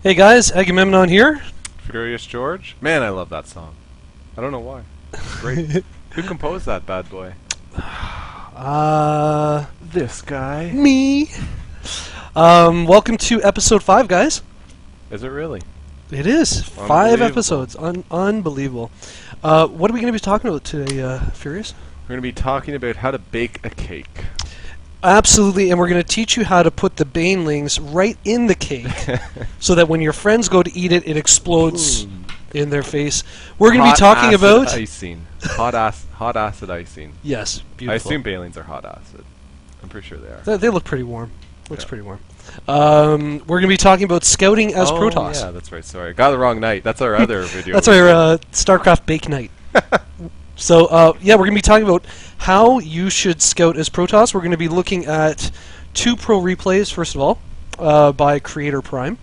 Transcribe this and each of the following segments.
Hey guys, Agamemnon here. Furious George? Man, I love that song. I don't know why. It's great. Who composed that bad boy? This guy. Me. Welcome to episode 5, guys. Is it really? It is. 5 episodes. Unbelievable. What are we going to be talking about today, Furious? We're going to be talking about how to bake a cake. Absolutely, and we're going to teach you how to put the banelings right in the cake so that when your friends go to eat it, it explodes in their face. We're going to be talking about icing. Hot acid icing. Yes, beautiful. I assume banelings are hot acid. I'm pretty sure they are. They look pretty warm. Looks pretty warm. We're going to be talking about scouting as Protoss. Yeah, that's right. Sorry, I got the wrong night. That's our other video. That's our StarCraft bake night. So, yeah, we're going to be talking about how you should scout as Protoss. We're going to be looking at 2 pro replays, first of all, by CreatorPrime.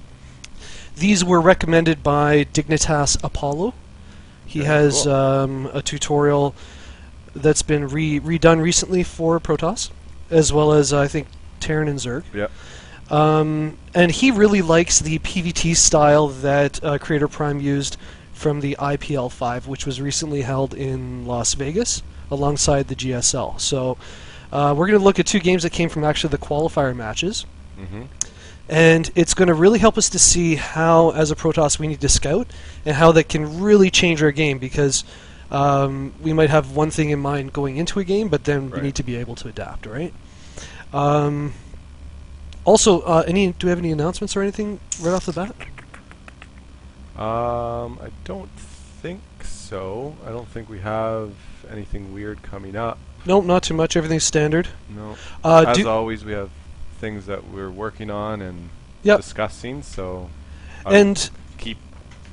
These were recommended by Dignitas Apollo. He has a tutorial that's been redone recently for Protoss, as well as, I think, Terran and Zerg. Yep. And he really likes the PvT style that CreatorPrime used from the Ep.5, which was recently held in Las Vegas alongside the GSL. So we're going to look at 2 games that came from actually the qualifier matches. Mm-hmm. And it's going to really help us to see how, as a Protoss, we need to scout, and how that can really change our game, because we might have one thing in mind going into a game, but then we need to be able to adapt, right? Also, do we have any announcements or anything right off the bat? I don't think so. I don't think we have anything weird coming up. Nope, not too much. Everything's standard. No. As always, we have things that we're working on and discussing, so keep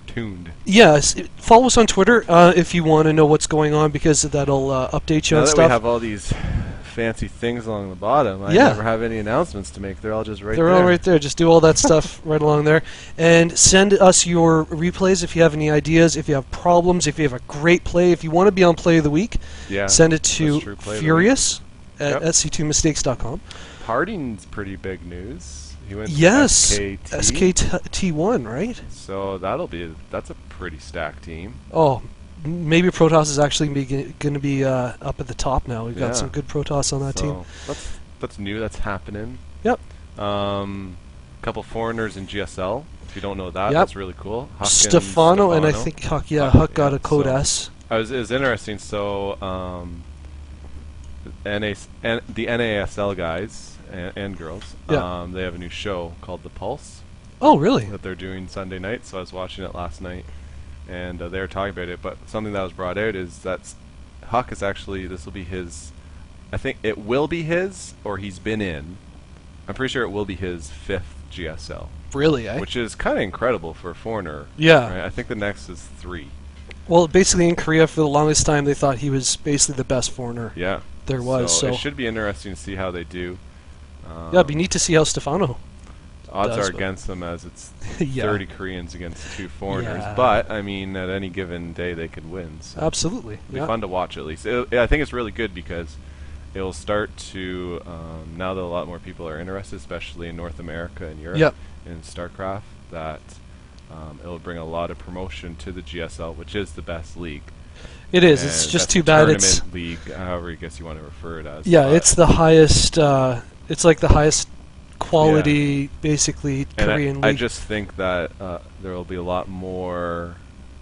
tuned. Yes, follow us on Twitter if you want to know what's going on, because that'll update you on now that stuff. We have all these fancy things along the bottom. I never have any announcements to make. They're all just right there. They're all right there. Just do all that stuff right along there. And send us your replays if you have any ideas, if you have problems, if you have a great play, if you want to be on Play of the Week. Yeah, send it to Furious at sc2mistakes.com. Harding's pretty big news. He went to SKT1, right? So that's a pretty stacked team. Oh, maybe Protoss is actually going to be up at the top now. We've got some good Protoss on that team. That's new. That's happening. Yep. Couple foreigners in GSL. If you don't know that, that's really cool. Stefano and I think Huck. Yeah, Huck got a code S. It was interesting. So the NASL guys and girls, they have a new show called The Pulse. Oh, really? That they're doing Sunday night. So I was watching it last night. And they were talking about it, but something that was brought out is that Huck is actually, this will be his, I think it will be his, or he's been in. I'm pretty sure it will be his 5th GSL. Really, eh? Which is kind of incredible for a foreigner. Yeah. Right? I think the next is 3. Well, basically in Korea for the longest time they thought he was basically the best foreigner there was. So it should be interesting to see how they do. Yeah, it'd be neat to see how Stefano odds are against them, as it's 30 Koreans against 2 foreigners. But, I mean, at any given day they could win. So absolutely. It'll be fun to watch, at least. I think it's really good because it'll start to, now that a lot more people are interested, especially in North America and Europe, in StarCraft, that it'll bring a lot of promotion to the GSL, which is the best league. It is. It's just too bad it's... Tournament league, however I guess you want to refer it as. Yeah, it's the highest, it's like the highest quality, basically, Korean league. I just think that there will be a lot more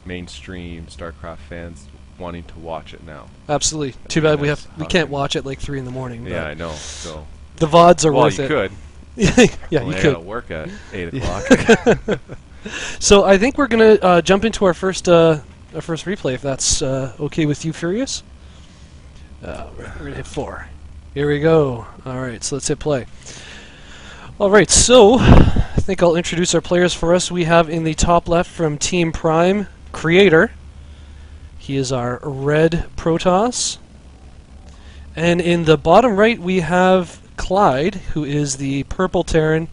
mainstream StarCraft fans wanting to watch it now. Absolutely. Too bad we can't watch it like 3 in the morning. Yeah, I know. So the VODs are worth it. Well, you could. Yeah, you could. Gotta work at 8 o'clock. So I think we're gonna jump into our first replay, if that's okay with you, Furious. We're gonna hit 4. Here we go. All right, so let's hit play. Alright, so I think I'll introduce our players for us. We have in the top left from Team Prime, Creator. He is our red Protoss. And in the bottom right we have Clyde, who is the purple Terran.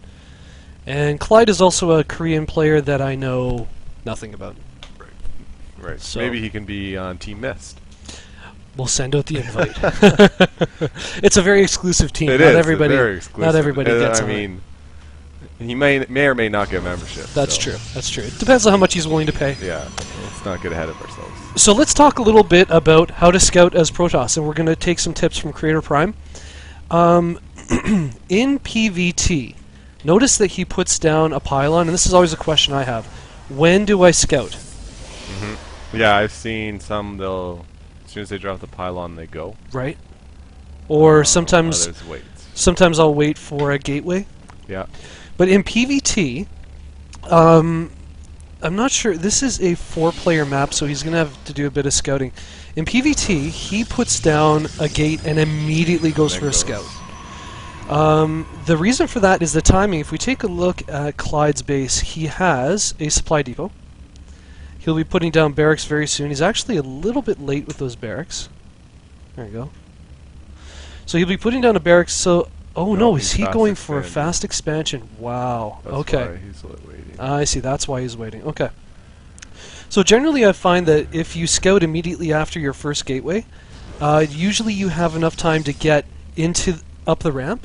And Clyde is also a Korean player that I know nothing about. Right. So maybe he can be on Team Mist. We'll send out the invite. It's a very exclusive team. It not is. Everybody, very exclusive. Not everybody gets on. I mean, He may or may not get membership. That's true. That's true. It depends on how much he's willing to pay. Yeah, let's not get ahead of ourselves. So let's talk a little bit about how to scout as Protoss, and we're going to take some tips from CreatorPrime. In PvT, notice that he puts down a pylon, and this is always a question I have. When do I scout? Yeah, I've seen some, they'll, as soon as they drop the pylon, they go. Right. Or sometimes others wait. Sometimes I'll wait for a gateway. Yeah. But in PvT, I'm not sure. This is a 4-player map, so he's going to have to do a bit of scouting. In PvT, he puts down a gate and immediately goes for a scout. The reason for that is the timing. If we take a look at Clyde's base, he has a supply depot. He'll be putting down barracks very soon. He's actually a little bit late with those barracks. There you go. So he'll be putting down a barracks, so... Oh no, is he going for a fast expansion? Wow. That's okay. why he's waiting. I see, that's why he's waiting. Okay. So generally I find that if you scout immediately after your first gateway, usually you have enough time to get up the ramp.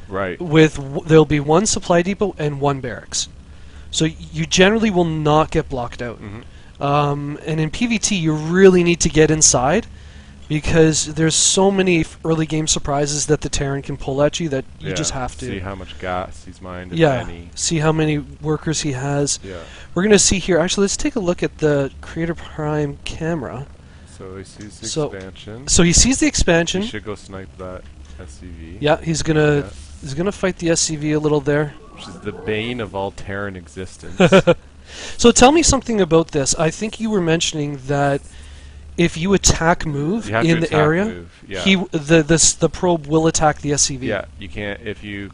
Right. There'll be one supply depot and one barracks. So you generally will not get blocked out. And in PvT you really need to get inside, because there's so many early game surprises that the Terran can pull at you that you just have to... see how much gas he's mined, if yeah, any. See how many workers he has. Yeah. We're going to see here... Actually, let's take a look at the CreatorPrime camera. So he sees the expansion. So he sees the expansion. He should go snipe that SCV. Yeah, he's gonna fight the SCV a little there. Which is the bane of all Terran existence. So tell me something about this. I think you were mentioning that if you attack move in the area, the probe will attack the SCV. Yeah, you can't if you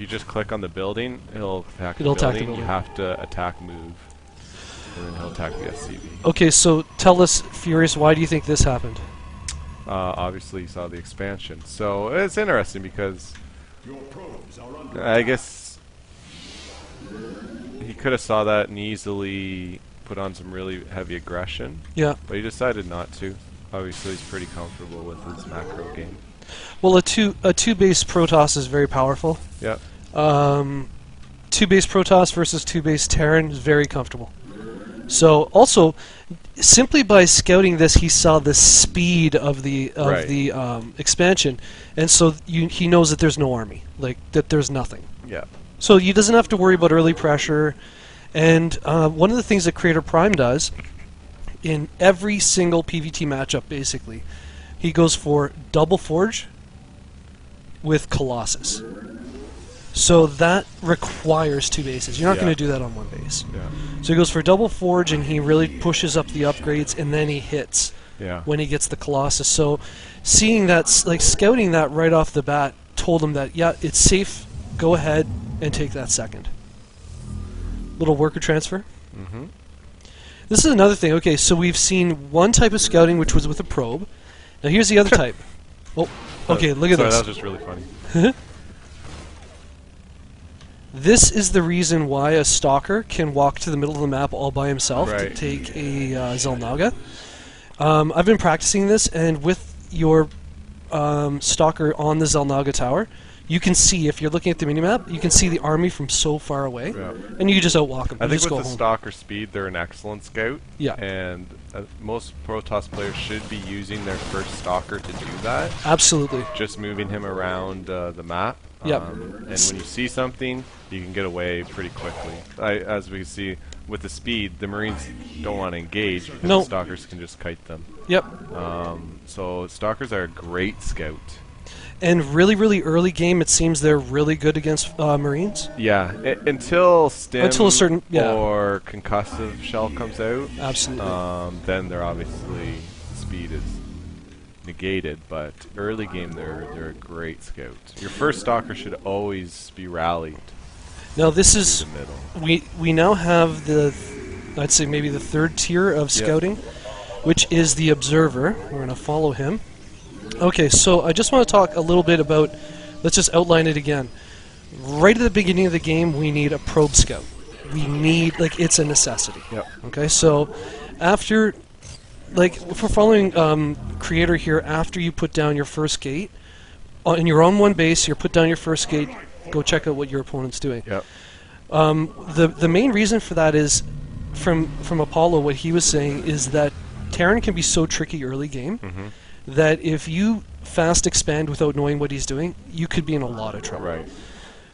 just click on the building, it'll attack the building. You have to attack move, and then he'll attack the SCV. Okay, so tell us, Furious, why do you think this happened? Obviously, you saw the expansion, so it's interesting because I guess he could have saw that and easily put on some really heavy aggression. Yeah. But he decided not to. Obviously, he's pretty comfortable with his macro game. Well, a two base Protoss is very powerful. Yeah. 2 base Protoss versus 2 base Terran is very comfortable. So also, simply by scouting this, he saw the speed of the expansion, and so he knows that there's no army, like that there's nothing. Yeah. So he doesn't have to worry about early pressure. And one of the things that CreatorPrime does in every single PvT matchup, basically, he goes for double forge with Colossus. So that requires 2 bases. You're not going to do that on 1 base. Yeah. So he goes for double forge, and he really pushes up the upgrades, and then he hits when he gets the Colossus. So seeing that, like scouting that right off the bat, told him that, yeah, it's safe, go ahead and take that second. Little worker transfer. This is another thing. Okay, so we've seen one type of scouting, which was with a probe. Now here's the other type. Oh, okay, look at this. That was just really funny. This is the reason why a stalker can walk to the middle of the map all by himself to take a Xel'Naga. I've been practicing this, and with your stalker on the Xel'Naga tower, you can see, if you're looking at the minimap, you can see the army from so far away, and you can just outwalk them. I think with the stalker speed, they're an excellent scout. Yeah. And most Protoss players should be using their first stalker to do that. Absolutely. Just moving him around the map. And when you see something, you can get away pretty quickly. As we can see, with the speed, the Marines don't want to engage because the stalkers can just kite them. Yep. So stalkers are a great scout. And really, really early game, it seems they're really good against Marines. Yeah, until Stim a certain, or concussive shell comes out. Absolutely. Then they're obviously speed is negated, but early game they're a great scout. Your first stalker should always be rallied. Now this is we now have I'd say maybe the 3rd tier of scouting, which is the observer. We're going to follow him. Okay, so I just want to talk a little bit about, let's just outline it again. Right at the beginning of the game, we need a probe scout. We need, like, it's a necessity. Yep. Okay, so after, like, if we're following Creator here, after you put down your first gate, in your own 1 base, you put down your first gate, go check out what your opponent's doing. Yep. The main reason for that is, from Apollo, what he was saying is that Terran can be so tricky early game that if you fast expand without knowing what he's doing, you could be in a lot of trouble. Right.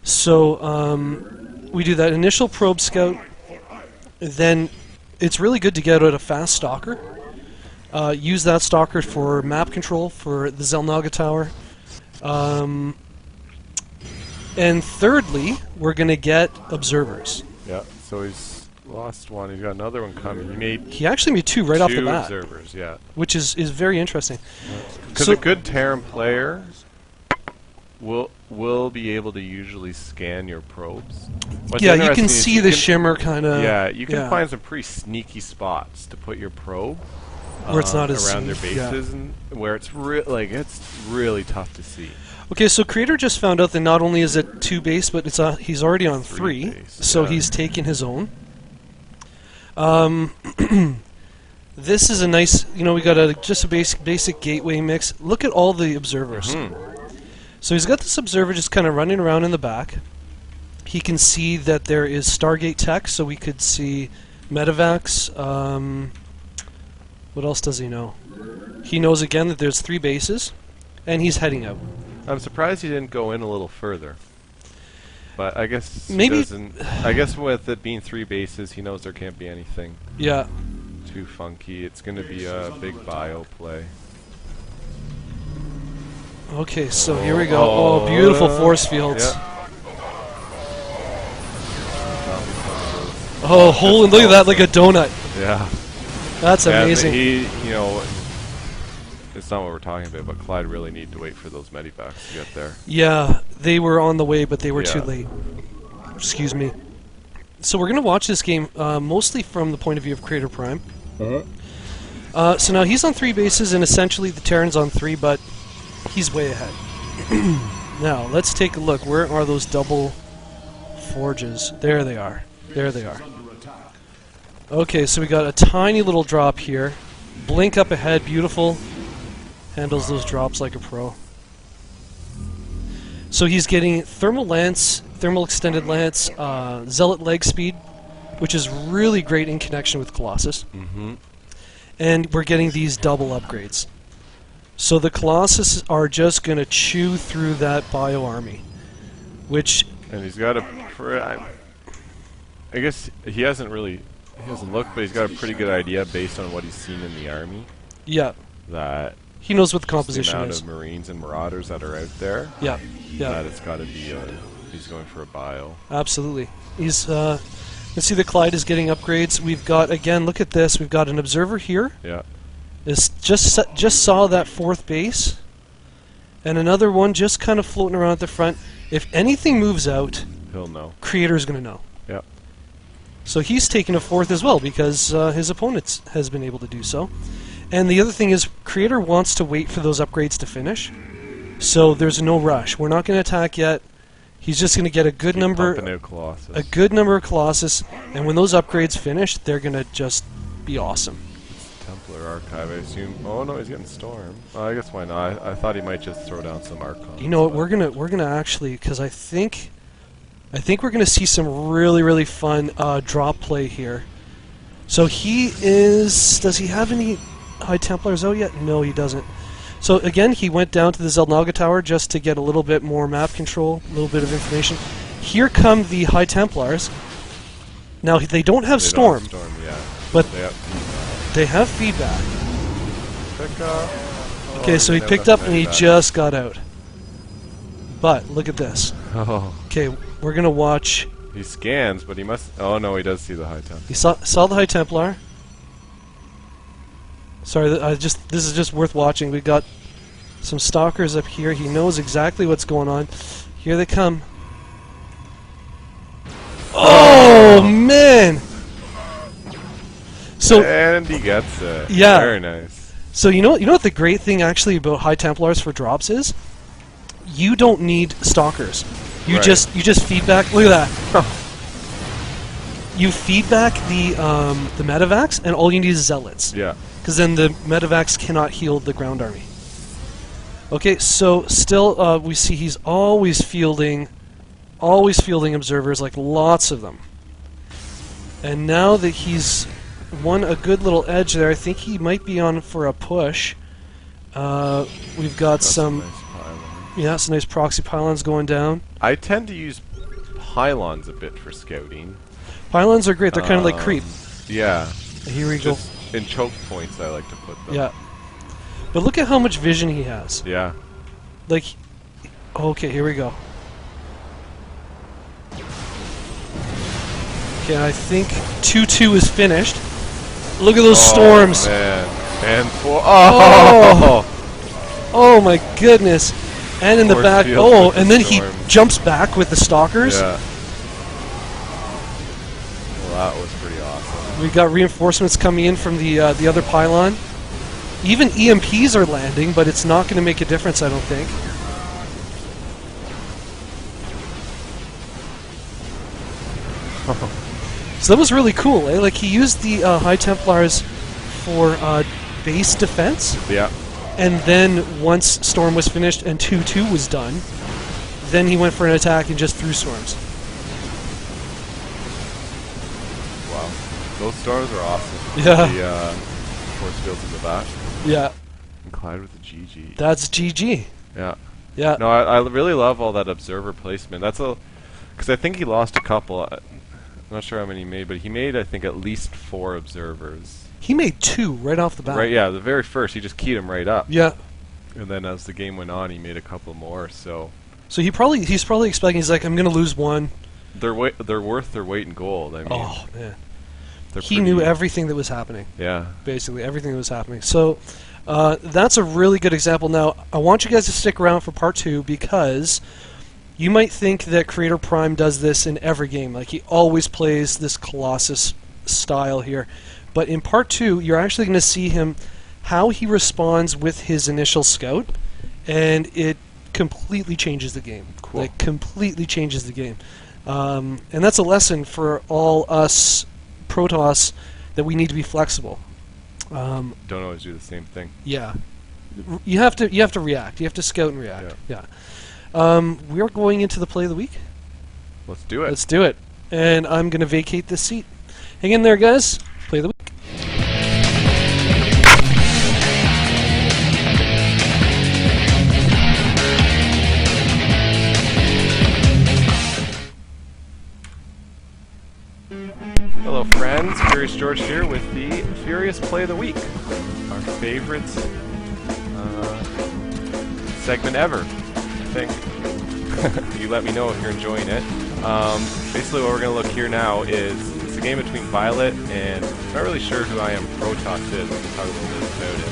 So we do that initial probe scout. Then it's really good to get out a fast stalker. Use that stalker for map control for the Xel'Naga Tower. And thirdly, we're going to get observers. Yeah, so he's lost one. He's got another one coming. He actually made two right off the bat. Two observers, yeah. Which is very interesting. Because a good Terran player will be able to usually scan your probes. Yeah, you can see the shimmer kind of. Yeah, you can find some pretty sneaky spots to put your probe where it's not as around their bases, and where it's really tough to see. Okay, so Creator just found out that not only is it 2 base, but it's he's already on 3, so he's taken his own. This is a nice, we got just a basic gateway mix. Look at all the observers. So he's got this observer just kind of running around in the back. He can see that there is Stargate tech, so we could see medevacs. What else does he know? He knows again that there's 3 bases, and he's heading out. I'm surprised he didn't go in a little further. But I guess maybe. I guess with it being 3 bases, he knows there can't be anything. Yeah. Too funky. It's going to be a big bio play. Okay, so here we go. Oh, beautiful force fields. Yeah. Oh, look at that, like a donut. Yeah. That's amazing. He, it's not what we're talking about, but Clyde really needed to wait for those medivacs to get there. Yeah, they were on the way, but they were too late. Excuse me. So we're going to watch this game mostly from the point of view of CreatorPrime. So now he's on 3 bases, and essentially the Terran's on 3, but he's way ahead. Now, let's take a look. Where are those double forges? There they are. There they are. Okay, so we got a tiny little drop here. Blink up ahead, beautiful. Handles those drops like a pro. So he's getting thermal lance, thermal extended lance, zealot leg speed, which is really great in connection with Colossus. And we're getting these double upgrades. So the Colossus are just going to chew through that bio army, which... And he's got I guess he hasn't looked, but he's got a pretty good idea based on what he's seen in the army. Yeah. That he knows what the composition the amount is. of Marines and Marauders that are out there. Yeah. Yeah. That it's got to be. He's going for a bio. Absolutely. He's. Let's see. The Clyde is getting upgrades. We've got again. Look at this. We've got an observer here. Yeah. This just saw that 4th base, and another one just kind of floating around at the front. If anything moves out, he'll know. Creator's going to know. Yeah. So he's taken a 4th as well because his opponent has been able to do so. And the other thing is, Creator wants to wait for those upgrades to finish, so there's no rush. We're not going to attack yet. He's just going to get a good number of Colossus, and when those upgrades finish, they're going to just be awesome. Templar Archive, I assume. Oh no, he's getting Storm. I guess why not? I thought he might just throw down some Archons. You know what? We're gonna actually, because I think we're gonna see some really fun drop play here. So he is. Does he have any High Templars out yet? No, he doesn't. So again, he went down to the Xel'Naga Tower just to get a little bit more map control, a little bit of information. Here come the High Templars. Now they don't have Storm, but they have feedback. Pick up. Okay, so he picked up and he just got out. But look at this. Okay, we're gonna watch. He scans, but he must. Oh no, he does see the High Templar. He saw the High Templar. Sorry, this is just worth watching. We got some stalkers up here. He knows exactly what's going on. Here they come. Oh man! So and he gets it. Yeah. Very nice. So you know what the great thing actually about High Templars for drops is? You don't need stalkers. You just feedback. Look at that. You feedback the medevacs, and all you need is zealots. Yeah. Because then the medevacs cannot heal the ground army. Okay, so still we see he's always fielding always fielding observers, like lots of them. And now that he's won a good little edge there, I think he might be on for a push. We've got some nice proxy pylons going down. I tend to use pylons a bit for scouting. Pylons are great. They're kind of like creep. Yeah. Here we go. In choke points, I like to put them. Yeah. But look at how much vision he has. Yeah. Like, okay, here we go. Okay, I think 2-2 is finished. Look at those storms. Man. And oh my goodness. And in the back, and then he jumps back with the stalkers. Yeah. Well, that was pretty awesome. We got reinforcements coming in from the other pylon. Even EMPs are landing, but it's not going to make a difference, I don't think. So that was really cool, eh? Like, he used the High Templars for base defense. Yeah. And then once Storm was finished and 2-2 was done, then he went for an attack and just threw storms. Wow. Those storms are awesome. Yeah. The force fields in the back. Yeah. And Clyde with the GG. That's GG. Yeah. Yeah. No, I really love all that observer placement. That's because I think he lost a couple. I'm not sure how many he made, but he made, I think, at least 4 observers. He made 2 right off the bat. Right, yeah, the very first, he just keyed them right up. Yeah. And then as the game went on, he made a couple more, so... So he's probably expecting, he's like, I'm going to lose 1. They're worth their weight in gold, I mean. Oh, man. He pretty, knew everything that was happening. Yeah. Basically, everything that was happening. So, that's a really good example. Now, I want you guys to stick around for part 2, because you might think that CreatorPrime does this in every game. Like, he always plays this Colossus style here. But in part 2, you're actually going to see him, how he responds with his initial scout, and it completely changes the game. Cool. Like, completely changes the game. And that's a lesson for all us Protoss, that we need to be flexible. Don't always do the same thing. Yeah. You have to react. You have to scout and react. Yeah. We're going into the play of the week. Let's do it. Let's do it. And I'm going to vacate this seat. Hang in there, guys. Play of the week. Hello friends, Furious George here with the Furious Play of the Week. Our favorite segment ever, I think. You let me know if you're enjoying it. Basically what we're going to look here now is, it's a game between Violet and, I'm not really sure who I am Protoss is, we can talk a little bit about it.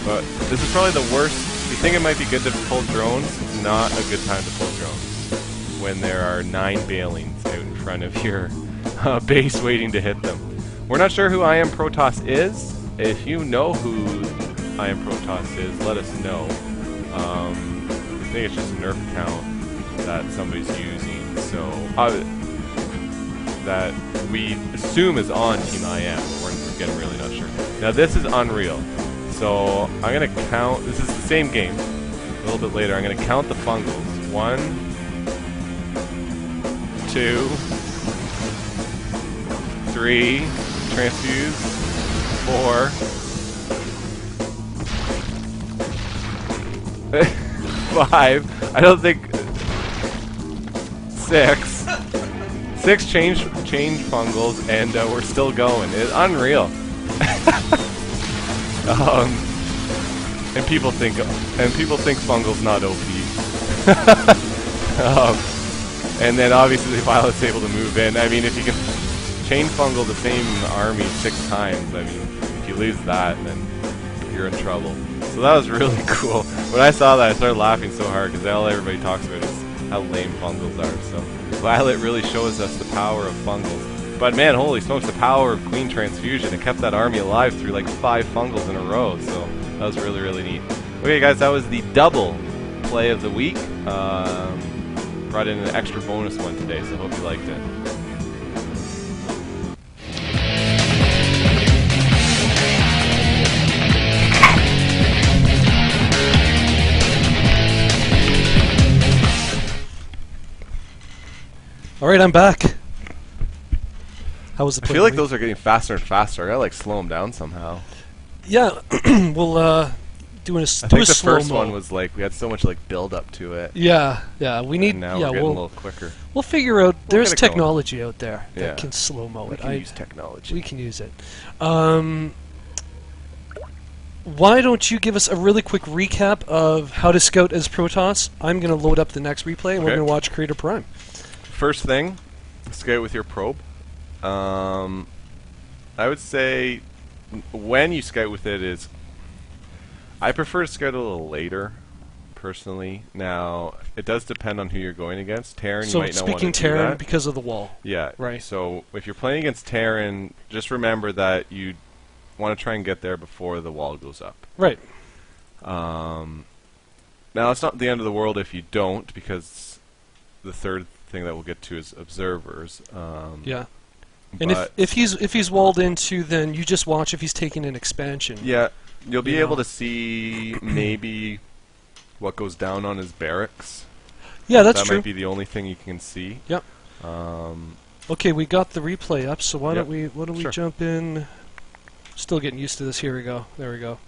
But this is probably the worst. You think it might be good to pull drones, not a good time to pull drones. When there are 9 Bailings out in front of your base waiting to hit them. We're not sure who I Am Protoss is. If you know who I Am Protoss is, let us know. I think it's just a nerf account that somebody's using, so that we assume is on Team I Am. We're again really not sure. Now this is Unreal, so I'm gonna count. This is the same game. A little bit later, I'm gonna count the fungals. 1, 2, 3, transfuse, 4, 5, I don't think, 6 change fungals, and we're still going. It's unreal. And people think fungals not OP. And then obviously Violet's able to move in. I mean, if you can chain fungal the same army 6 times, I mean, if you lose that, then you're in trouble. So that was really cool. When I saw that, I started laughing so hard, because all everybody talks about is how lame fungals are. So Violet really shows us the power of fungals. But man, holy smokes, the power of Queen Transfusion. It kept that army alive through like 5 fungals in a row, so that was really, really neat. Okay guys, that was the double play of the week. Brought in an extra bonus one today, so hope you liked it. Alright, I'm back. How was the I feel like those are getting faster and faster. I gotta like slow them down somehow. Yeah, we'll do a slow-mo. I think the first one was like we had so much like build up to it. Yeah, we need. And now yeah, we're getting a little quicker. We'll figure out. There's technology out there that Yeah. can slow-mo it. We can use technology. We can use it. Why don't you give us a really quick recap of how to scout as Protoss? I'm going to load up the next replay, and we're going to watch CreatorPrime. First thing, scout with your probe. I would say when you scout with it is, I prefer to scout a little later, personally. Now, it does depend on who you're going against. Terran, you might not want to do that. So speaking Terran because of the wall. Yeah. Right. So if you're playing against Terran, just remember that you want to try and get there before the wall goes up. Right. Now, it's not the end of the world if you don't, because the third thing that we'll get to is observers. Yeah. And if he's walled into, then you just watch if he's taking an expansion. Yeah, you'll be able to see maybe what goes down on his barracks. Yeah, that's true. That might be the only thing you can see. Yep. Okay, we got the replay up, so why don't we jump in? Still getting used to this. Here we go. There we go.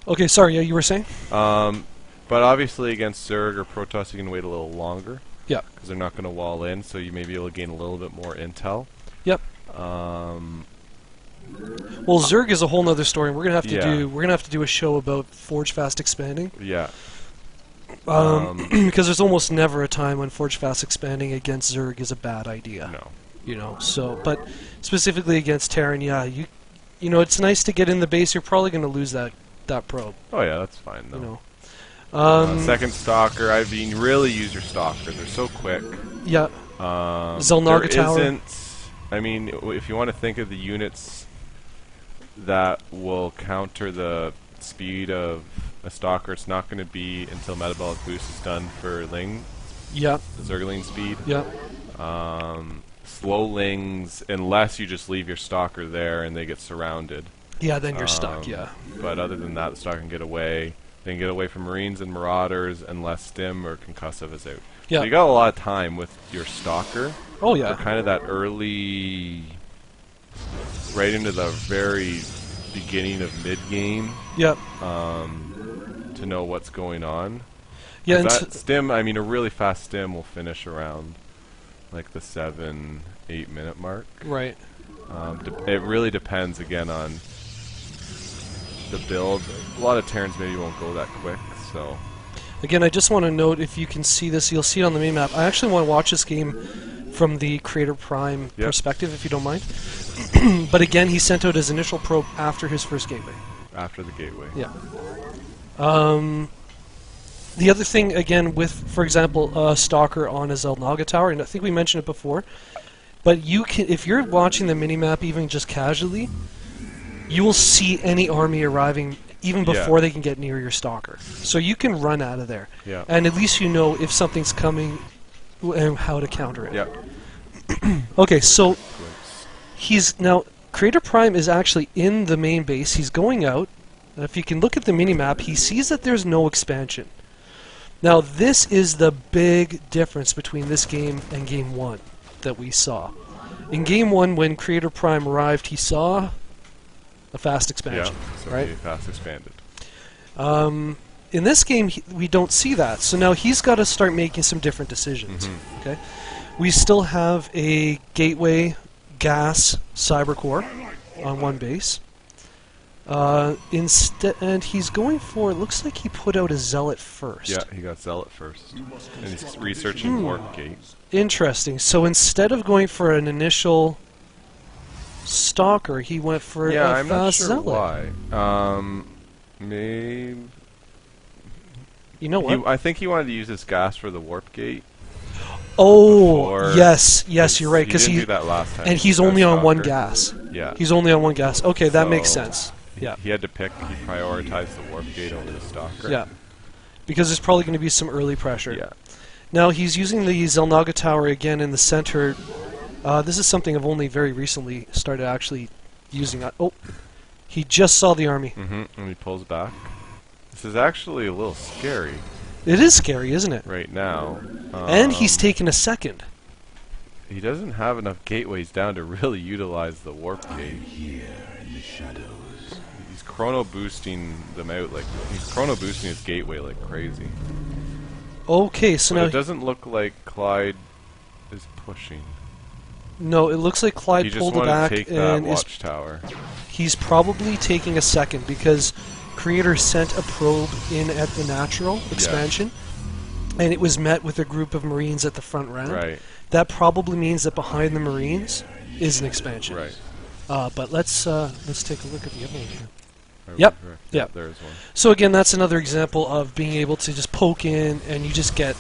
Okay, sorry. Yeah, you were saying? But obviously against Zerg or Protoss, you can wait a little longer. Yeah. Because they're not going to wall in, so you may be able to gain a little bit more intel. Yep. Well, Zerg is a whole nother story. And we're gonna have to do a show about Forge Fast expanding. Yeah. Because there's almost never a time when Forge Fast expanding against Zerg is a bad idea. No. You know. So, but specifically against Terran, yeah, you know, it's nice to get in the base. You're probably gonna lose that probe. Oh yeah, that's fine though. You know. Second Stalker, I mean, really use your Stalkers. They're so quick. Yeah. Zelnaga Tower. I mean, if you want to think of the units that will counter the speed of a Stalker, it's not going to be until Metabolic Boost is done for Ling. Yeah. Zergling speed. Yeah. Slow Lings, unless you just leave your Stalker there and they get surrounded. Yeah, then you're stuck, yeah. But other than that, the Stalker can get away. They can get away from Marines and Marauders unless Stim or Concussive is out. Yeah. So you got a lot of time with your Stalker. Oh, yeah. For kind of that early, right into the very beginning of mid-game. Yep. To know what's going on. Yeah, and that Stim, I mean, a really fast Stim will finish around like the 7-8 minute mark. Right. It really depends, again, on the build. A lot of Terrans maybe won't go that quick, so... Again, I just want to note, if you can see this, you'll see it on the minimap. I actually want to watch this game from the CreatorPrime perspective, if you don't mind. But again, he sent out his initial probe after his first gateway. After the gateway. Yeah. The other thing, again, with, for example, Stalker on a Zelnaga Tower, and I think we mentioned it before, but you can, if you're watching the minimap even just casually, you will see any army arriving even before they can get near your Stalker. So you can run out of there. Yeah. And at least you know if something's coming and how to counter it. Yeah. Okay, so he's now CreatorPrime is actually in the main base. He's going out. And if you can look at the minimap, he sees that there's no expansion. Now this is the big difference between this game and Game 1 that we saw. In Game 1, when CreatorPrime arrived, he saw a fast expansion, so right? Fast expanded. In this game, we don't see that. So now he's got to start making some different decisions. Okay, we still have a gateway gas cyber core on one base. Instead, and he's going for. It looks like he put out a zealot first. Yeah, he got zealot first, and he's researching warp gate. Interesting. So instead of going for an initial Stalker, he went for a I'm not fast sure zealot. why. Maybe. You know what? I think he wanted to use his gas for the warp gate. Oh, yes, you're right. Because he didn't do that last time. And he's only on one gas. Yeah. He's only on one gas. Okay, that makes sense. Yeah. He had to pick. He prioritized the warp gate over the Stalker. Yeah. Because there's probably going to be some early pressure. Yeah. Now he's using the Zelnaga Tower again in the center. This is something I've only very recently started actually using. Oh, he just saw the army. And he pulls back. This is actually a little scary. It is scary, isn't it? Right now. And he's taken a second. he doesn't have enough gateways down to really utilize the warp gate. Here in the shadows. He's chrono boosting them out like he's chrono boosting his gateway like crazy. Okay, so but now it doesn't look like Clyde is pushing. No, it looks like Clyde he just pulled it wanted back to take and that watchtower. He's probably taking a second because Creator sent a probe in at the natural expansion, and it was met with a group of Marines at the front round. Right. That probably means that behind the Marines is an expansion. Right. But let's take a look at the other one here. Yep. Yep. There's one. So again, that's another example of being able to just poke in and you just get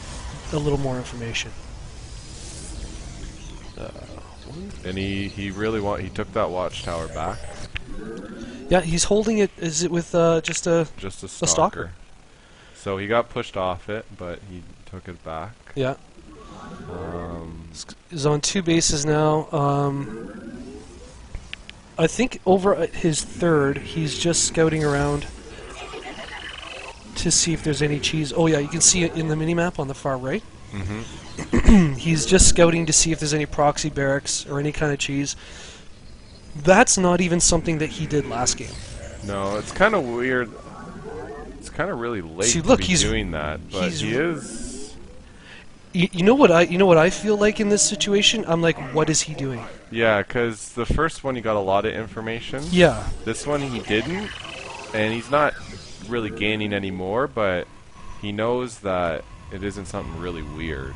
a little more information. And he took that watchtower back. Yeah, he's holding it. Is it with just a stalker? So he got pushed off it, but he took it back. Yeah. He's on 2 bases now. I think over at his 3rd, he's just scouting around to see if there's any cheese. Oh yeah, you can see it in the minimap on the far right. Mm-hmm. He's just scouting to see if there's any proxy barracks or any kind of cheese. That's not even something that he did last game. No, it's kind of weird. It's kind of really late to be doing that, but he is. You know what I feel like in this situation? I'm like, what is he doing? Yeah, because the first one he got a lot of information. Yeah. This one he didn't, and he's not really gaining any more, but he knows that it isn't something really weird.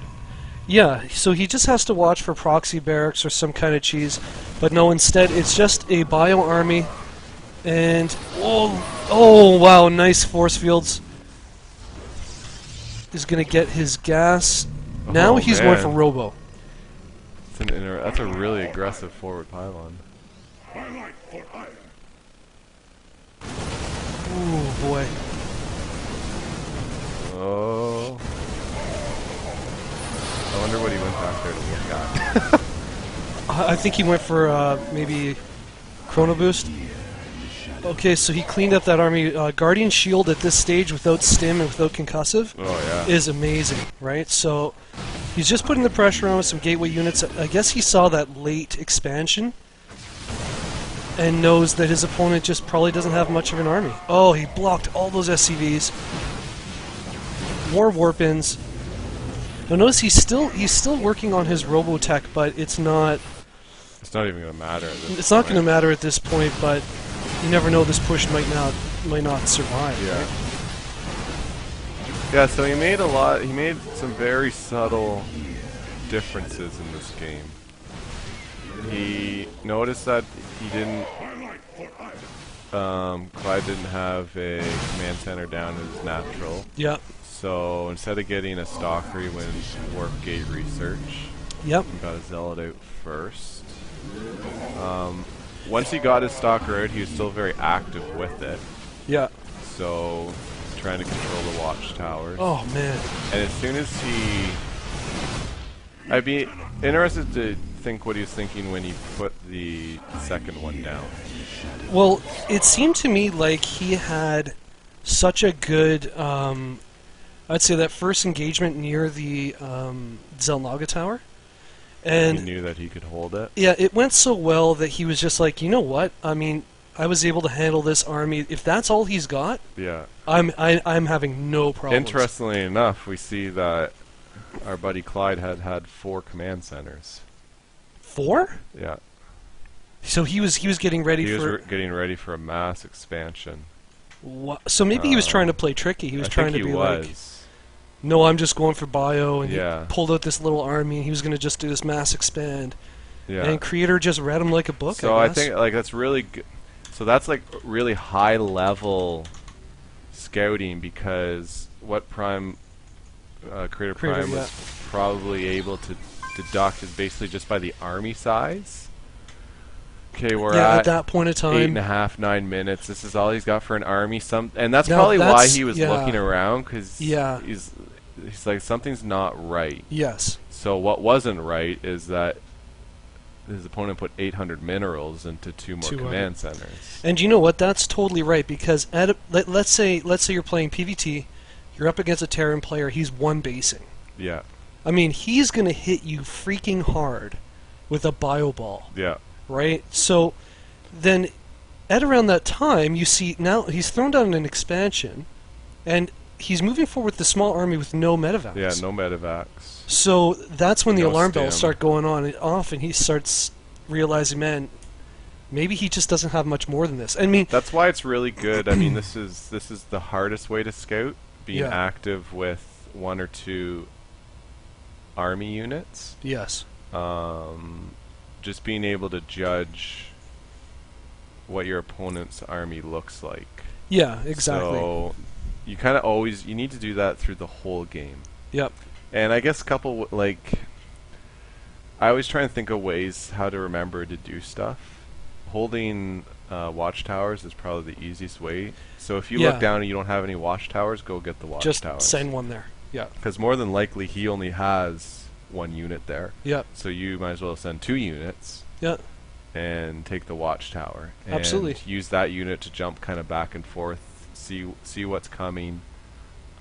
Yeah, so he just has to watch for proxy barracks or some kind of cheese, but no, instead it's just a bio army, and oh wow, nice force fields. He's gonna get his gas. Now he's going for Robo. That's a really aggressive forward pylon. Ooh boy. Oh. I wonder what he went back there to look at. I think he went for maybe Chrono Boost. Okay, so he cleaned up that army. Guardian Shield at this stage without stim and without concussive is amazing, right? So he's just putting the pressure on with some gateway units. I guess he saw that late expansion and knows that his opponent just probably doesn't have much of an army. Oh, he blocked all those SCVs. More warp-ins. Now notice he's still working on his Robotech, but it's not. It's not even going to matter. It's not going to matter at this point, but you never know. This push might not survive. Yeah. Right? Yeah. So he made a lot. He made some very subtle differences in this game. He noticed that he didn't. Clyde didn't have a command center down as natural. Yep. So instead of getting a stalker, he went warp gate research. Yep. And got a zealot out first. Once he got his stalker out, he was still very active with it. Yeah. So trying to control the watchtowers. Oh man. And as soon as I'd be interested to think what he was thinking when he put the second one down. Well, it seemed to me like he had such a good. I'd say that first engagement near the Zelnaga Tower. And he knew that he could hold it. Yeah, it went so well that he was just like, you know what? I mean, I was able to handle this army. If that's all he's got, yeah, I'm having no problems. Interestingly enough, we see that our buddy Clyde had 4 command centers. 4? Yeah. So he was getting ready for. He was getting ready for a mass expansion. So maybe he was trying to play tricky. He was trying to be like, no, I'm just going for bio, and he pulled out this little army, and he was going to just do this mass expand. Yeah. And Creator just read him like a book. So I think like that's really good. So that's like really high level scouting, because what CreatorPrime was probably able to deduct is basically just by the army size. Okay, we're at that point of time, 8.5, 9 minutes. This is all he's got for an army. And that's probably why he was looking around, because he's like, something's not right. Yes. So what wasn't right is that his opponent put 800 minerals into 2 more command centers. And you know what? That's totally right, because let's say you're playing PvT, you're up against a Terran player. He's 1 basing. Yeah. I mean, he's going to hit you freaking hard with a bio ball. Yeah. Right? So then at around that time, you see now he's thrown down an expansion, and he's moving forward with the small army with no medevacs. Yeah, no medevacs. So that's when the No alarm stim. bells start going on and off, and he starts realizing, man, maybe he just doesn't have much more than this. I mean, that's why it's really good. I mean, this is the hardest way to scout, being active with 1 or 2 army units. Yes. Just being able to judge what your opponent's army looks like. Yeah, exactly. So you kind of always, you need to do that through the whole game. Yep. And I guess I always try and think of ways how to remember to do stuff. Holding watchtowers is probably the easiest way. So if you look down and you don't have any watchtowers, go get the watchtowers. Just send one there. Yeah. Because more than likely he only has 1 unit there. Yep. So you might as well send 2 units. Yeah. And take the watchtower. Absolutely. And use that unit to jump kind of back and forth, see what's coming.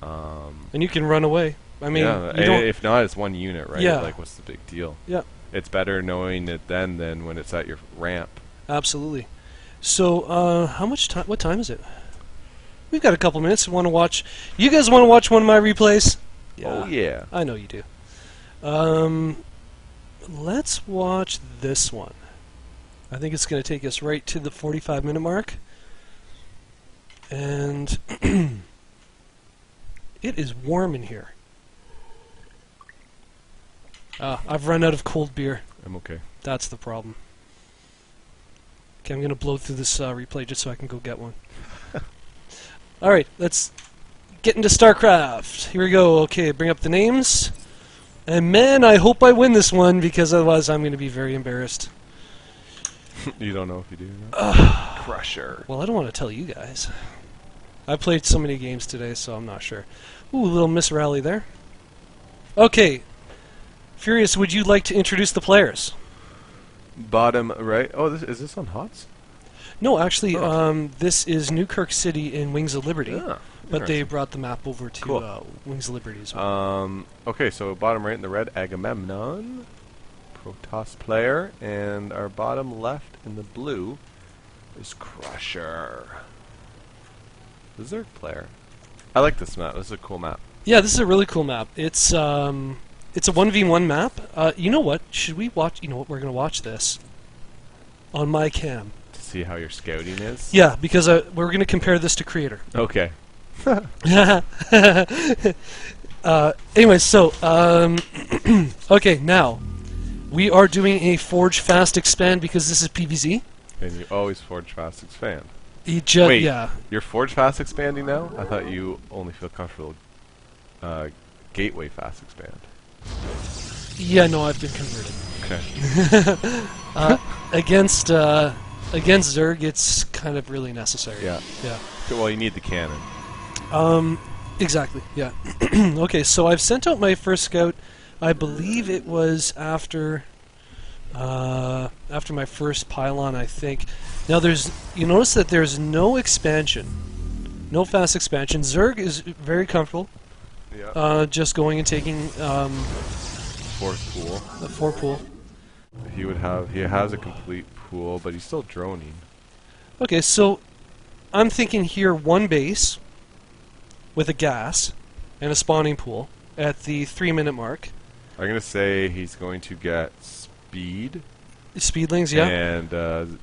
And you can run away. I mean, if not, it's 1 unit, right? Yeah. Like, what's the big deal? Yeah. It's better knowing it then than when it's at your ramp. Absolutely. So, how much time? What time is it? We've got a couple minutes. Want to watch? You guys want to watch one of my replays? Yeah. Oh yeah. I know you do. Let's watch this one. I think it's going to take us right to the 45-minute mark. And it is warm in here. I've run out of cold beer. I'm okay. That's the problem. Okay, I'm going to blow through this replay just so I can go get one. Alright, let's get into StarCraft. Here we go. Okay, bring up the names. And man, I hope I win this one, because otherwise I'm going to be very embarrassed. You don't know if you do. Crusher. Well, I don't want to tell you guys. I played so many games today, so I'm not sure. Ooh, a little miss rally there. Okay. Furious, would you like to introduce the players? Bottom right. Oh, is this on HOTS? No, actually, this is Newkirk City in Wings of Liberty. Yeah, but they brought the map over to Wings of Liberty as well. Okay, so bottom right in the red, Agamemnon, Protoss player, and our bottom left in the blue is Crusher, the Zerg player. I like this map. This is a cool map. Yeah, this is a really cool map. It's a 1v1 map. You know what? Should we watch? You know what? We're gonna watch this on my cam. To see how your scouting is? Yeah, because we're gonna compare this to Creator. Okay. Anyway, so okay, now we are doing a Forge Fast Expand because this is PvZ. And you always Forge Fast Expand. Wait, yeah. You're Forge Fast Expanding now? I thought you only feel comfortable Gateway Fast Expand. Yeah, no, I've been converted. Okay. Against Zerg, it's kind of really necessary. Yeah. Yeah. Well, you need the cannon. Exactly. Yeah. Okay, so I've sent out my first scout. I believe it was after my first pylon, I think. Now you notice that there's no expansion, no fast expansion. Zerg is very comfortable. Yeah. Just going and taking 4th pool. The 4 pool. He has a complete pool, but he's still droning. Okay, so I'm thinking here 1 base with a gas and a spawning pool at the 3-minute mark. I'm gonna say he's going to get speed. Speedlings, yeah. And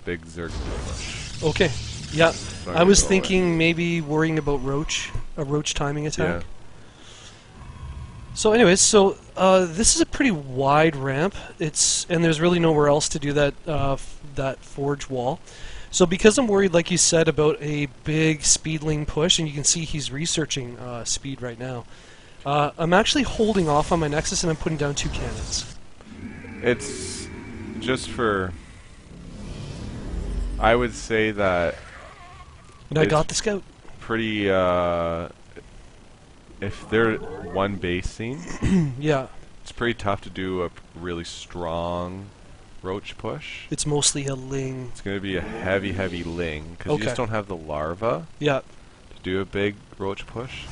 big Zerg push. Okay, yeah. I was thinking maybe worrying about a roach timing attack. Yeah. So anyways, this is a pretty wide ramp. And there's really nowhere else to do that forge wall. So because I'm worried, like you said, about a big speedling push, and you can see he's researching speed right now, I'm actually holding off on my Nexus and I'm putting down 2 cannons. It's just for... I would say that... And I got the scout. Pretty, if they're 1 basing, yeah, it's pretty tough to do a really strong roach push. It's mostly a ling. It's going to be a heavy ling, because you just don't have the larva to do a big roach push.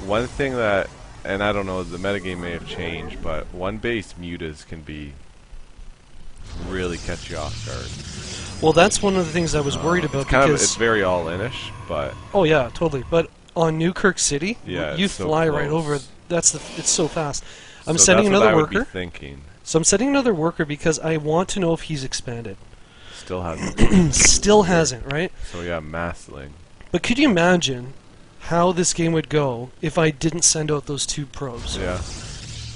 One thing that, and I don't know, the metagame may have changed, but 1 base mutas can be really catch you off guard. Well, that's one of the things I was worried about It's kind because it's very all-in-ish, but oh yeah, totally. But on Newkirk City, yeah, you it's so fly close. right over. It's so fast. I'm so sending that's another what I would worker. be thinking. So I'm sending another worker because I want to know if he's expanded. Still hasn't. Still hasn't, right? So yeah, massling. But could you imagine how this game would go if I didn't send out those 2 probes? Yeah.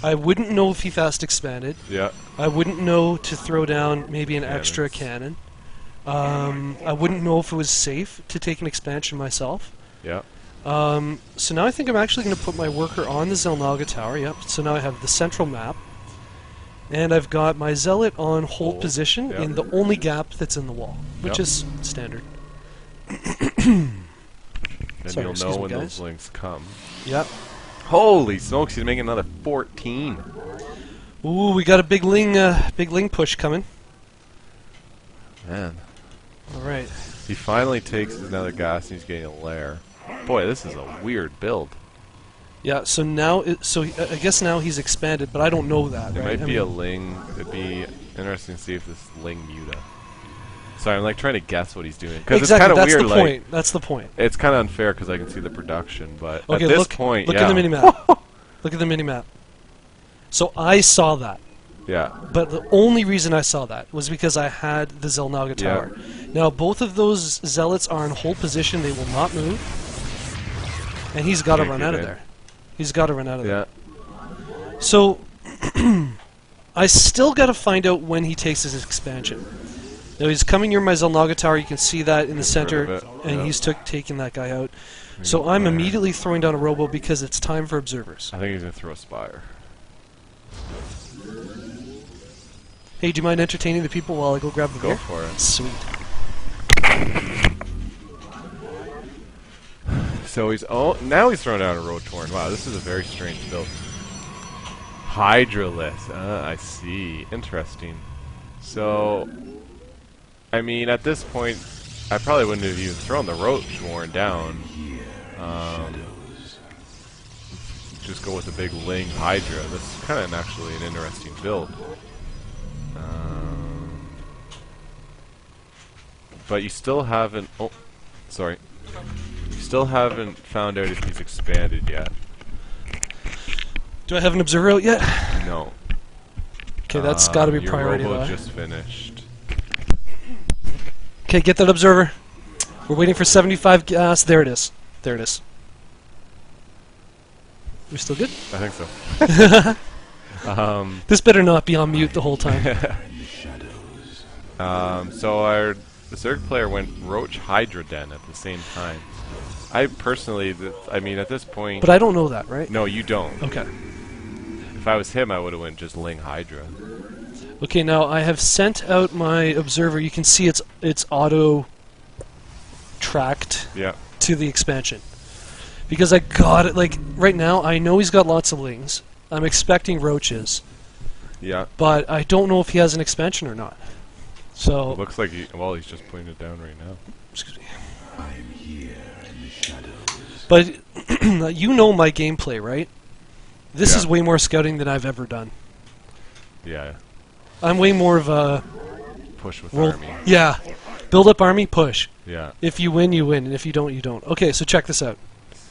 I wouldn't know if he fast expanded. Yeah. I wouldn't know to throw down maybe an extra cannon. I wouldn't know if it was safe to take an expansion myself. Yeah. So now I think I'm actually going to put my worker on the Zelnaga Tower. Yep. So now I have the central map. And I've got my Zealot on hold position in the only gap that's in the wall, which is standard. And Sorry, you'll excuse know me, when guys. those links come. Yep. Holy smokes, he's making another 14. Ooh, we got a big ling push coming. Man. All right. He finally takes another gas and he's getting a lair. Boy, this is a weird build. Yeah. So now, I guess now he's expanded, but I don't know that. It right? might be a ling. It'd be interesting to see if this ling muta. Sorry, I'm like trying to guess what he's doing because exactly, it's kind of that's weird. the point. That's the point. It's kind of unfair because I can see the production, but Okay, at this look, point, look yeah. at the minimap. Look at the minimap. So I saw that. Yeah. But the only reason I saw that was because I had the Zelnaga Tower. Now, both of those Zealots are in hold position. They will not move. And he's got to run out of there. He's got to run out of there. So, I still got to find out when he takes his expansion. Now, he's coming near my Zelnaga Tower. You can see that in the center. And he's taking that guy out. So I'm immediately throwing down a robo because it's time for observers. I think he's going to throw a spire. Hey, do you mind entertaining the people while I go grab the beer? Go for it. Sweet. So now he's throwing out a Rotorn. Wow, this is a very strange build. Hydralith. I see. Interesting. So, I mean, at this point, I probably wouldn't have even thrown the Rotorn down. Just go with a big Ling Hydra. This is kind of actually an interesting build. But you still haven't... Oh, sorry. You still haven't found out if he's expanded yet. Do I have an observer out yet? No. Okay, that's got to be your priority. robo just finished. Okay, get that observer. We're waiting for 75 gas. There it is. There it is. We're still good? I think so. This better not be on mute the whole time. So the third player went Roach Hydra Den at the same time. I personally, I mean, at this point... But I don't know that, right? No, you don't. Okay. If I was him, I would have went just Ling Hydra. Okay, now I have sent out my observer. You can see it's auto-tracked to the expansion. Because I got it, like, right now, I know he's got lots of Lings. I'm expecting Roaches. Yeah. But I don't know if he has an expansion or not. So... It looks like he's just putting it down right now. Excuse me. I'm here in the shadows. But you know my gameplay, right? This is way more scouting than I've ever done. Yeah. I'm way more of a... Push with army. Yeah. Build up army, push. Yeah. If you win, you win. And if you don't, you don't. Okay, so check this out.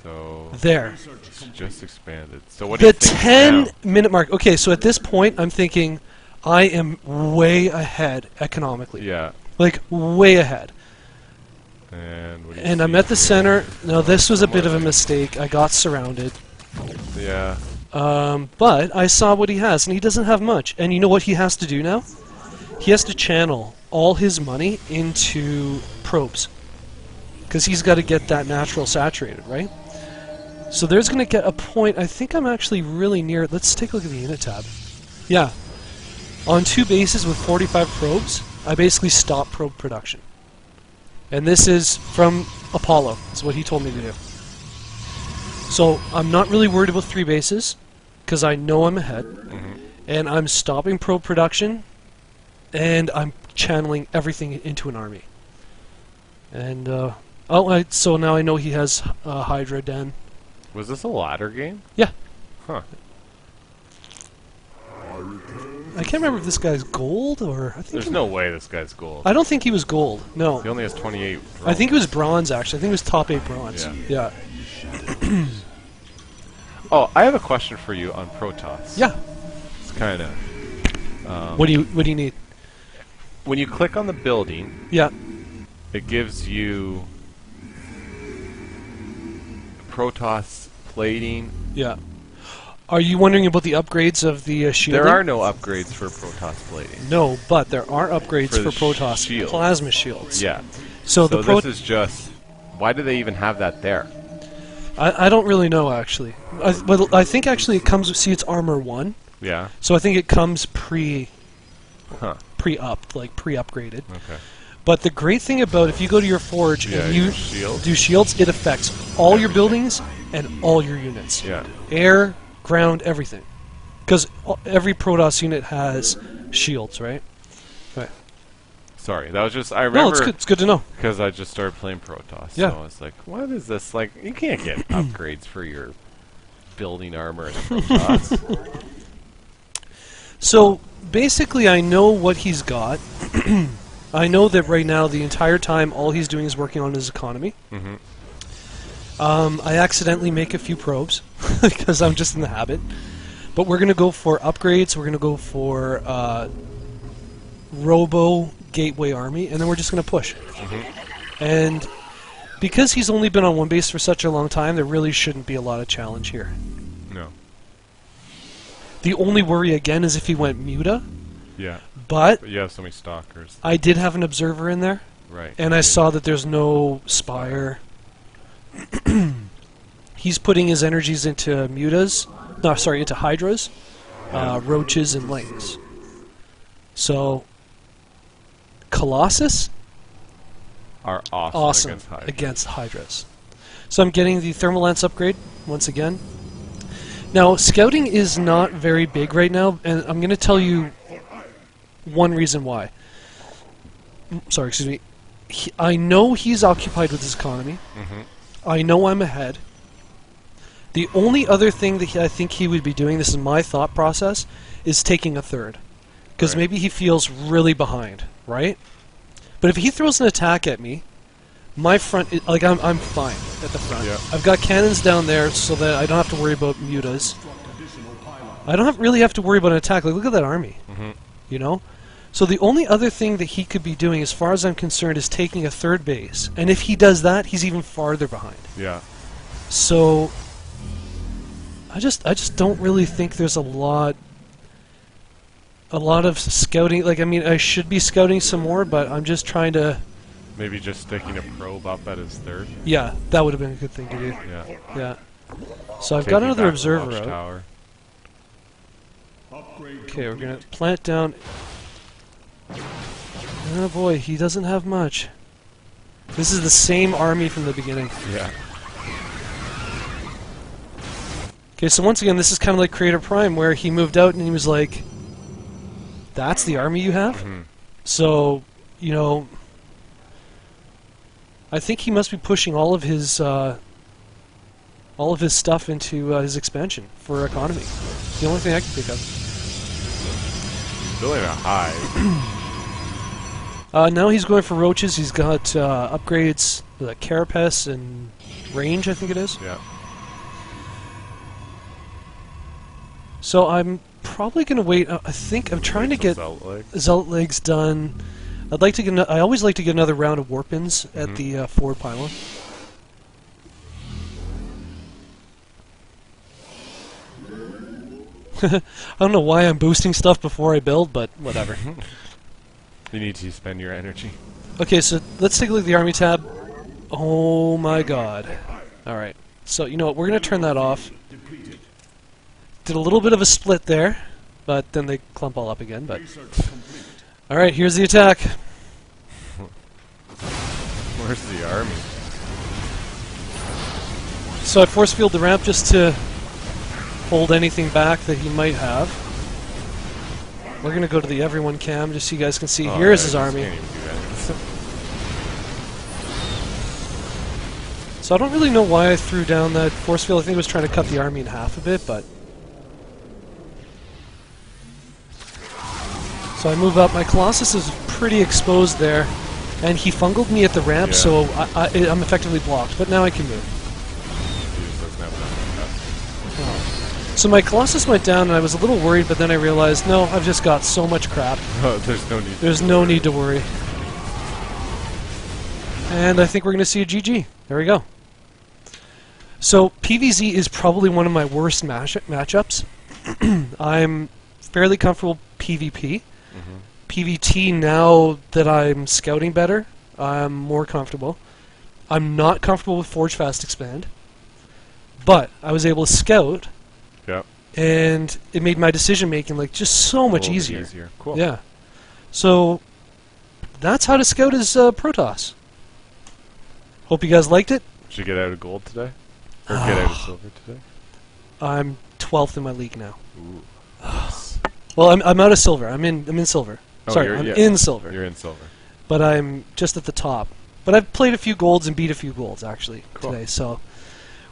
So... There. It's just expanded. So what do you think now? The 10-minute mark. Okay, so at this point, I'm thinking I am way ahead economically. Yeah. Like, way ahead. And what do you And see I'm at the here? center. Now, this was a bit of a mistake. I got surrounded. Yeah. But I saw what he has, and he doesn't have much. And you know what he has to do now? He has to channel all his money into probes. Because he's got to get that natural saturated, right? So there's going to get a point. I think I'm actually really near it. Let's take a look at the unit tab. Yeah. On 2 bases with 45 probes, I basically stopped probe production. And this is from Apollo, is what he told me to do. So I'm not really worried about 3 bases, because I know I'm ahead. And I'm stopping probe production, and I'm channeling everything into an army. And, so now I know he has Hydra Den. Was this a ladder game? Yeah. Huh. I can't remember if this guy's gold or... I think There's no way this guy's gold. I don't think he was gold, no. He only has 28 bronze. I think it was bronze, actually. I think it was top 8 bronze. Yeah. Oh, I have a question for you on Protoss. Yeah. It's kind of... What do you need? When you click on the building, yeah, it gives you Protoss plating. Yeah. Are you wondering about the upgrades of the shielding? There are no upgrades for Protoss plating. No, but there are upgrades for Protoss shield. plasma shields. Yeah. So this is just... Why do they even have that there? I don't really know, actually. But I think actually it comes... See, it's armor 1. Yeah. So I think it comes pre-upped, like pre-upgraded. Okay. But the great thing about if you go to your forge and you do shields, it affects all your buildings and all your units. Yeah. Air, ground, everything. Because every Protoss unit has shields, right? Right. Sorry, that was just... I remember... No, it's good. It's good to know. Because I just started playing Protoss. Yeah. So I was like, what is this? Like, you can't get upgrades for your building armor in Protoss. So, basically, I know what he's got. I know that right now, the entire time, all he's doing is working on his economy. Mm-hmm. I accidentally make a few probes, because I'm just in the habit. But we're going to go for upgrades, we're going to go for Robo Gateway Army, and then we're just going to push. Mm-hmm. And because he's only been on one base for such a long time, there really shouldn't be a lot of challenge here. No. The only worry, again, is if he went Muta. Yeah. But you have so many stalkers. I did have an observer in there. Right. And I saw that there's no Spire. He's putting his energies into Mutas. No, sorry, into Hydras, Roaches, and Lings. So, Colossus are awesome against Hydras. So I'm getting the Thermal Lance upgrade once again. Now, scouting is not very big right now, and I'm going to tell you one reason why. Sorry, excuse me. I know he's occupied with his economy. Mm-hmm. I know I'm ahead. The only other thing that I think he would be doing, this is my thought process, is taking a third. Because maybe he feels really behind, right? But if he throws an attack at me, my front, like I'm fine at the front. Yeah. I've got cannons down there so that I don't have to worry about mutas. I don't really have to worry about an attack. Like, look at that army. Mm-hmm. You know? So the only other thing that he could be doing, as far as I'm concerned, is taking a third base. And if he does that, he's even farther behind. Yeah. So I just don't really think there's a lot of scouting. Like, I mean, I should be scouting some more, but I'm just trying to... Maybe just sticking a probe up at his third? Yeah, that would have been a good thing to do. Yeah. Yeah. So I've got another observer out. Tower. Okay, we're going to plant down... Oh boy, he doesn't have much. This is the same army from the beginning. Yeah. Okay, so once again, this is kind of like CreatorPrime, where he moved out and he was like, that's the army you have? Mm-hmm. So, you know, I think he must be pushing all of his stuff into his expansion for economy. The only thing I can think of. Building a hive. Now he's going for roaches. He's got upgrades, carapace and range, I think it is. Yeah. So I'm probably going to wait. I think I'm trying to get Zealot legs done. I'd like to get. I always like to get another round of warpins at the forward pylon. I don't know why I'm boosting stuff before I build, but whatever. You need to spend your energy. Okay, so let's take a look at the army tab. Oh my god. Alright, so you know what, we're going to turn that off. Did a little bit of a split there, but then they clump all up again. But alright, here's the attack. Where's the army? So I force field the ramp just to hold anything back that he might have. We're going to go to the everyone cam just so you guys can see. Here's his army. So I don't really know why I threw down that force field. I think I was trying to cut the army in half a bit, but... So I move up. My Colossus is pretty exposed there, and he fungled me at the ramp, so I'm effectively blocked. But now I can move. He just doesn't have enough capacity. So my Colossus went down, and I was a little worried, but then I realized, no, I've just got so much crap. There's no need. There's no need to worry. And I think we're going to see a GG. There we go. So PvZ is probably one of my worst matchups. I'm fairly comfortable PvP. PvT, now that I'm scouting better, I'm more comfortable. I'm not comfortable with Forge Fast Expand, but I was able to scout, and it made my decision making like just so much easier. Cool. Yeah. So that's how to scout as Protoss. Hope you guys liked it. Did you get out of gold today? Or get out of silver today? I'm 12th in my league now. Ooh. Well, I'm out of silver. I'm in silver. Oh, Sorry, I'm in silver. You're in silver. But I'm just at the top. But I've played a few golds and beat a few golds actually today. So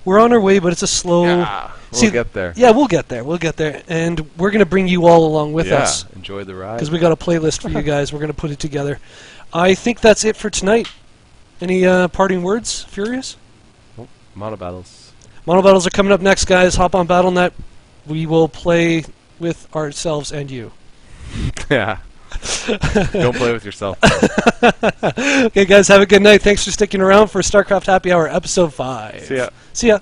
we're on our way, but it's a slow. Yeah, we'll get there. Yeah, we'll get there. We'll get there, and we're gonna bring you all along with us. Yeah, enjoy the ride. Because we got a playlist for you guys. We're gonna put it together. I think that's it for tonight. Any parting words, Furious? Oh, mono battles. Mono battles are coming up next, guys. Hop on BattleNet. We will play with ourselves and you. Yeah. Don't play with yourself. Okay, guys, have a good night. Thanks for sticking around for StarCraft Happy Hour, Episode 5. See ya. See ya.